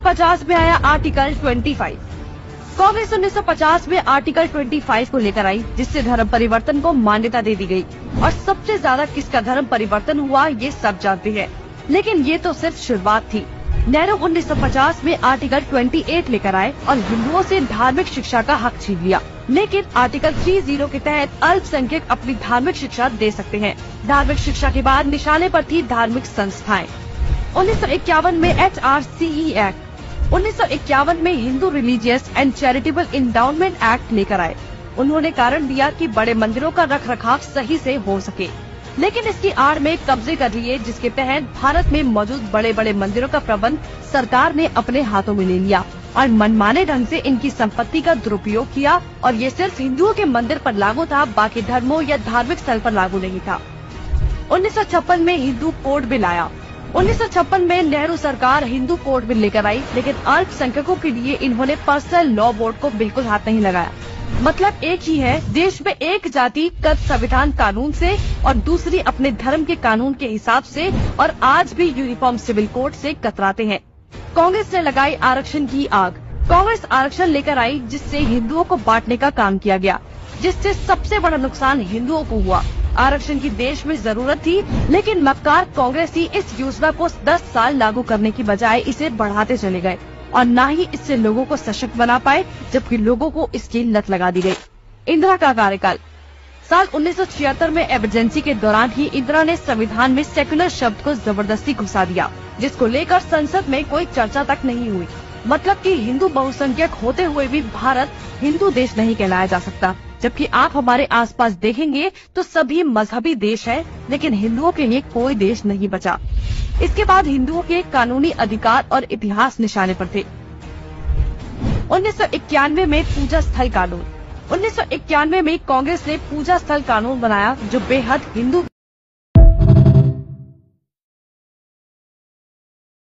1950 में आया आर्टिकल 25। कांग्रेस 1950 में आर्टिकल 25 को लेकर आई, जिससे धर्म परिवर्तन को मान्यता दे दी गई। और सबसे ज्यादा किसका धर्म परिवर्तन हुआ ये सब जानते हैं, लेकिन ये तो सिर्फ शुरुआत थी। नेहरू 1950 में आर्टिकल 28 लेकर आए और हिंदुओं से धार्मिक शिक्षा का हक छीन लिया। लेकिन आर्टिकल 30 के तहत अल्पसंख्यक अपनी धार्मिक शिक्षा दे सकते हैं। धार्मिक शिक्षा के बाद निशाने पर थी धार्मिक संस्थाएं। 1951 में HRCE एक्ट, 1951 में Hindu religious and charitable endowment act लेकर आए। उन्होंने कारण दिया कि बड़े मंदिरों का रखरखाव सही से हो सके, लेकिन इसकी आड़ में कब्जे कर लिए, जिसके तहत भारत में मौजूद बड़े बड़े मंदिरों का प्रबंध सरकार ने अपने हाथों में ले लिया और मनमाने ढंग से इनकी संपत्ति का दुरुपयोग किया। और ये सिर्फ हिंदुओं के मंदिर पर लागू था, बाकी धर्मों या धार्मिक स्थल पर लागू नहीं था। 1956 में हिंदू कोड बिल आया। 1956 में नेहरू सरकार हिंदू कोड बिल लेकर आई, लेकिन अल्पसंख्यकों के लिए इन्होंने पर्सनल लॉ बोर्ड को बिल्कुल हाथ नहीं लगाया। मतलब एक ही है, देश में एक जाति कद संविधान कानून से और दूसरी अपने धर्म के कानून के हिसाब से, और आज भी यूनिफॉर्म सिविल कोड से कतराते हैं। कांग्रेस ने लगाई आरक्षण की आग। कांग्रेस आरक्षण लेकर आई, जिससे हिंदुओं को बांटने का काम किया गया, जिससे सबसे बड़ा नुकसान हिंदुओं को हुआ। आरक्षण की देश में जरूरत थी, लेकिन मक्कार कांग्रेसी इस योजना को 10 साल लागू करने की बजाय इसे बढ़ाते चले गए और न ही इससे लोगों को सशक्त बना पाए, जबकि लोगों को इसकी लत लगा दी गई। इंदिरा का कार्यकाल। साल 1976 में इमरजेंसी के दौरान ही इंदिरा ने संविधान में सेक्युलर शब्द को जबरदस्ती घुसा दिया, जिसको लेकर संसद में कोई चर्चा तक नहीं हुई। मतलब कि हिंदू बहुसंख्यक होते हुए भी भारत हिंदू देश नहीं कहलाया जा सकता, जबकि आप हमारे आसपास देखेंगे तो सभी मजहबी देश है, लेकिन हिंदुओं के लिए कोई देश नहीं बचा। इसके बाद हिंदुओं के कानूनी अधिकार और इतिहास निशाने पर थे। 1991 में पूजा स्थल कानून। 1991 में कांग्रेस ने पूजा स्थल कानून बनाया, जो बेहद हिंदू